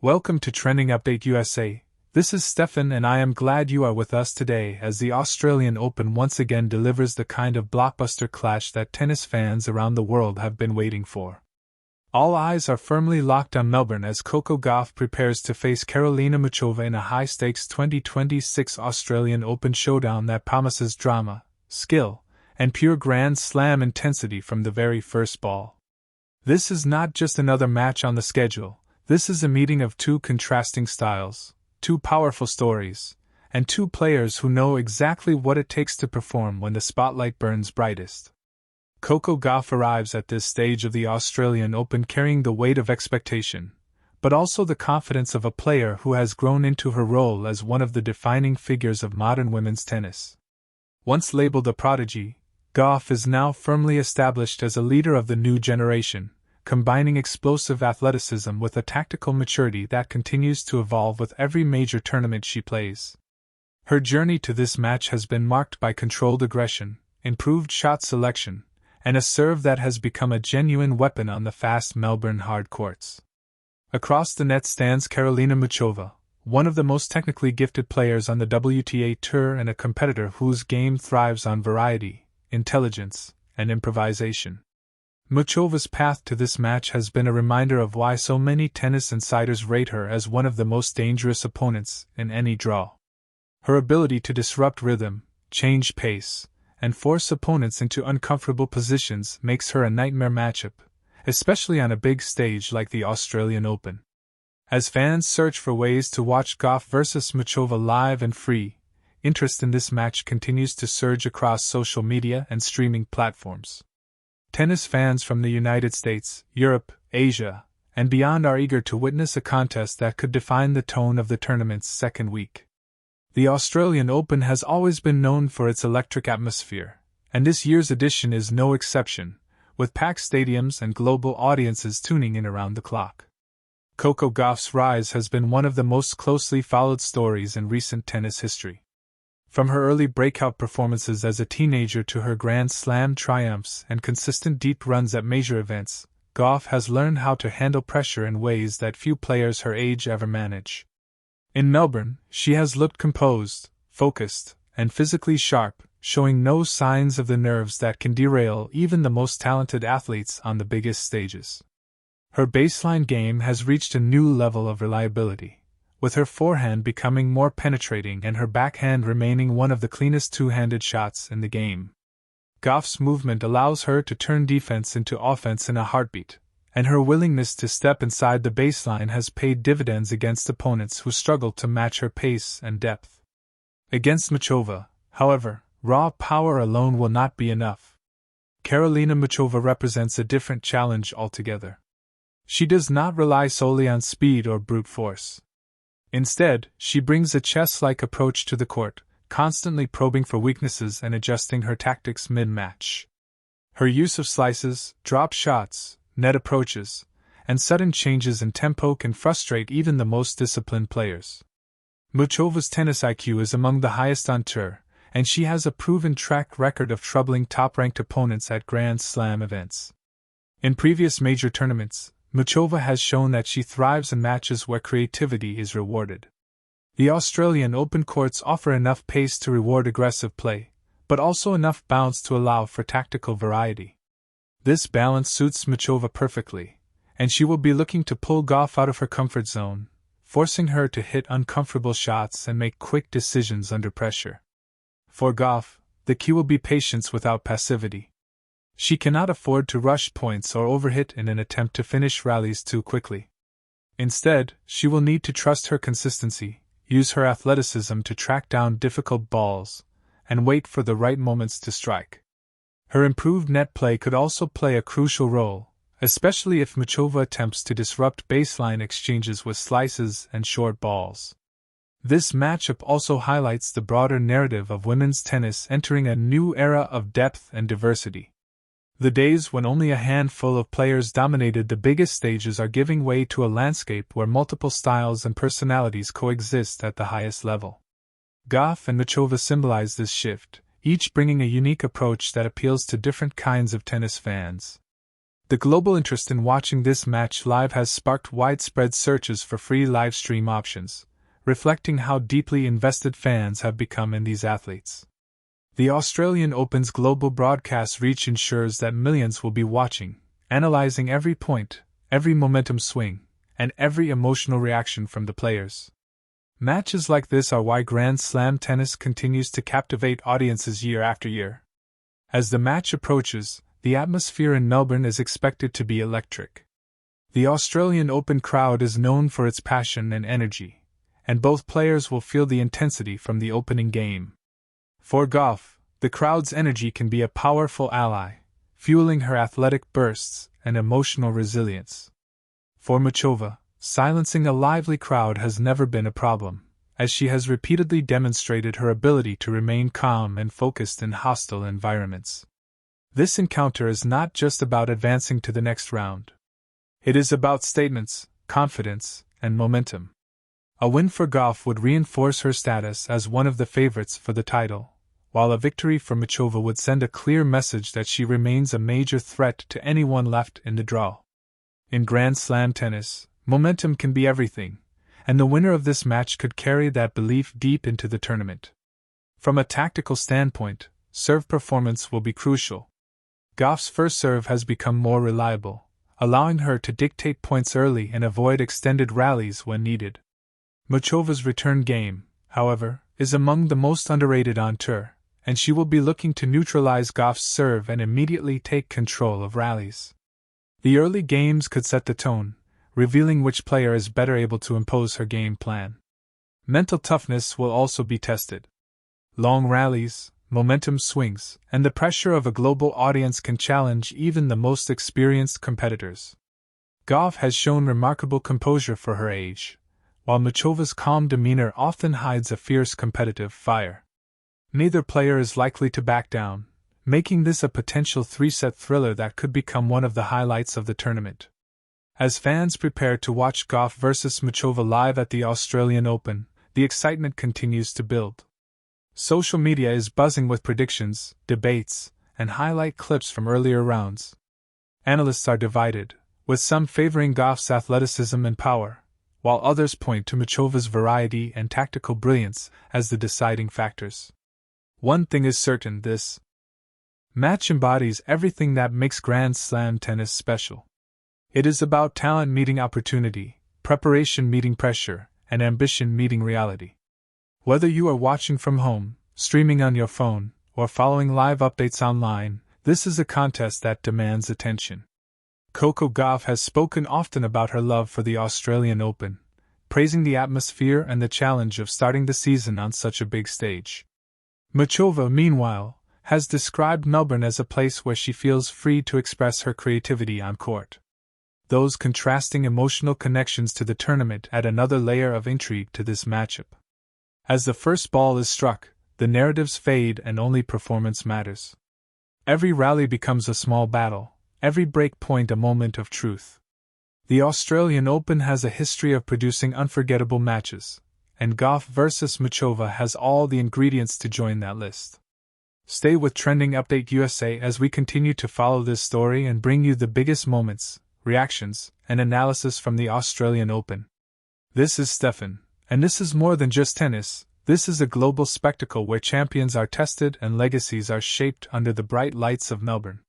Welcome to Trending Update USA. This is Steffan and I am glad you are with us today as the Australian Open once again delivers the kind of blockbuster clash that tennis fans around the world have been waiting for. All eyes are firmly locked on Melbourne as Coco Gauff prepares to face Karolina Muchova in a high-stakes 2026 Australian Open showdown that promises drama, skill, and pure Grand Slam intensity from the very first ball. This is not just another match on the schedule. This is a meeting of two contrasting styles, two powerful stories, and two players who know exactly what it takes to perform when the spotlight burns brightest. Coco Gauff arrives at this stage of the Australian Open carrying the weight of expectation, but also the confidence of a player who has grown into her role as one of the defining figures of modern women's tennis. Once labeled a prodigy, Gauff is now firmly established as a leader of the new generation, combining explosive athleticism with a tactical maturity that continues to evolve with every major tournament she plays. Her journey to this match has been marked by controlled aggression, improved shot selection, and a serve that has become a genuine weapon on the fast Melbourne hard courts. Across the net stands Karolina Muchova, one of the most technically gifted players on the WTA Tour and a competitor whose game thrives on variety, intelligence, and improvisation. Muchova's path to this match has been a reminder of why so many tennis insiders rate her as one of the most dangerous opponents in any draw. Her ability to disrupt rhythm, change pace, and force opponents into uncomfortable positions makes her a nightmare matchup, especially on a big stage like the Australian Open. As fans search for ways to watch Gauff vs Muchova live and free, interest in this match continues to surge across social media and streaming platforms. Tennis fans from the United States, Europe, Asia, and beyond are eager to witness a contest that could define the tone of the tournament's second week. The Australian Open has always been known for its electric atmosphere, and this year's edition is no exception, with packed stadiums and global audiences tuning in around the clock. Coco Gauff's rise has been one of the most closely followed stories in recent tennis history. From her early breakout performances as a teenager to her Grand Slam triumphs and consistent deep runs at major events, Gauff has learned how to handle pressure in ways that few players her age ever manage. In Melbourne, she has looked composed, focused, and physically sharp, showing no signs of the nerves that can derail even the most talented athletes on the biggest stages. Her baseline game has reached a new level of reliability, with her forehand becoming more penetrating and her backhand remaining one of the cleanest two-handed shots in the game. Gauff's movement allows her to turn defense into offense in a heartbeat, and her willingness to step inside the baseline has paid dividends against opponents who struggle to match her pace and depth. Against Muchova, however, raw power alone will not be enough. Karolina Muchova represents a different challenge altogether. She does not rely solely on speed or brute force. Instead, she brings a chess-like approach to the court, constantly probing for weaknesses and adjusting her tactics mid-match. Her use of slices, drop shots, net approaches, and sudden changes in tempo can frustrate even the most disciplined players. Muchova's tennis IQ is among the highest on tour, and she has a proven track record of troubling top-ranked opponents at Grand Slam events. In previous major tournaments, Muchova has shown that she thrives in matches where creativity is rewarded. The Australian Open courts offer enough pace to reward aggressive play, but also enough bounce to allow for tactical variety. This balance suits Muchova perfectly, and she will be looking to pull Gauff out of her comfort zone, forcing her to hit uncomfortable shots and make quick decisions under pressure. For Gauff, the key will be patience without passivity. She cannot afford to rush points or overhit in an attempt to finish rallies too quickly. Instead, she will need to trust her consistency, use her athleticism to track down difficult balls, and wait for the right moments to strike. Her improved net play could also play a crucial role, especially if Muchova attempts to disrupt baseline exchanges with slices and short balls. This matchup also highlights the broader narrative of women's tennis entering a new era of depth and diversity. The days when only a handful of players dominated the biggest stages are giving way to a landscape where multiple styles and personalities coexist at the highest level. Gauff and Muchova symbolize this shift, each bringing a unique approach that appeals to different kinds of tennis fans. The global interest in watching this match live has sparked widespread searches for free live stream options, reflecting how deeply invested fans have become in these athletes. The Australian Open's global broadcast reach ensures that millions will be watching, analyzing every point, every momentum swing, and every emotional reaction from the players. Matches like this are why Grand Slam tennis continues to captivate audiences year after year. As the match approaches, the atmosphere in Melbourne is expected to be electric. The Australian Open crowd is known for its passion and energy, and both players will feel the intensity from the opening game. For Gauff, the crowd's energy can be a powerful ally, fueling her athletic bursts and emotional resilience. For Muchova, silencing a lively crowd has never been a problem, as she has repeatedly demonstrated her ability to remain calm and focused in hostile environments. This encounter is not just about advancing to the next round. It is about statements, confidence, and momentum. A win for Gauff would reinforce her status as one of the favorites for the title, while a victory for Muchova would send a clear message that she remains a major threat to anyone left in the draw. In Grand Slam tennis, momentum can be everything, and the winner of this match could carry that belief deep into the tournament. From a tactical standpoint, serve performance will be crucial. Gauff's first serve has become more reliable, allowing her to dictate points early and avoid extended rallies when needed. Muchova's return game, however, is among the most underrated on tour, and she will be looking to neutralize Gauff's serve and immediately take control of rallies. The early games could set the tone, revealing which player is better able to impose her game plan. Mental toughness will also be tested. Long rallies, momentum swings, and the pressure of a global audience can challenge even the most experienced competitors. Gauff has shown remarkable composure for her age, while Muchova's calm demeanor often hides a fierce competitive fire. Neither player is likely to back down, making this a potential three-set thriller that could become one of the highlights of the tournament. As fans prepare to watch Gauff vs Muchova live at the Australian Open, the excitement continues to build. Social media is buzzing with predictions, debates, and highlight clips from earlier rounds. Analysts are divided, with some favoring Gauff's athleticism and power, while others point to Muchova's variety and tactical brilliance as the deciding factors. One thing is certain: this match embodies everything that makes Grand Slam tennis special. It is about talent meeting opportunity, preparation meeting pressure, and ambition meeting reality. Whether you are watching from home, streaming on your phone, or following live updates online, this is a contest that demands attention. Coco Gauff has spoken often about her love for the Australian Open, praising the atmosphere and the challenge of starting the season on such a big stage. Muchova, meanwhile, has described Melbourne as a place where she feels free to express her creativity on court. Those contrasting emotional connections to the tournament add another layer of intrigue to this matchup. As the first ball is struck, the narratives fade and only performance matters. Every rally becomes a small battle, every break point a moment of truth. The Australian Open has a history of producing unforgettable matches, and Gauff vs Muchova has all the ingredients to join that list. Stay with Trending Update USA as we continue to follow this story and bring you the biggest moments, reactions, and analysis from the Australian Open. This is Steffan. And this is more than just tennis. This is a global spectacle where champions are tested and legacies are shaped under the bright lights of Melbourne.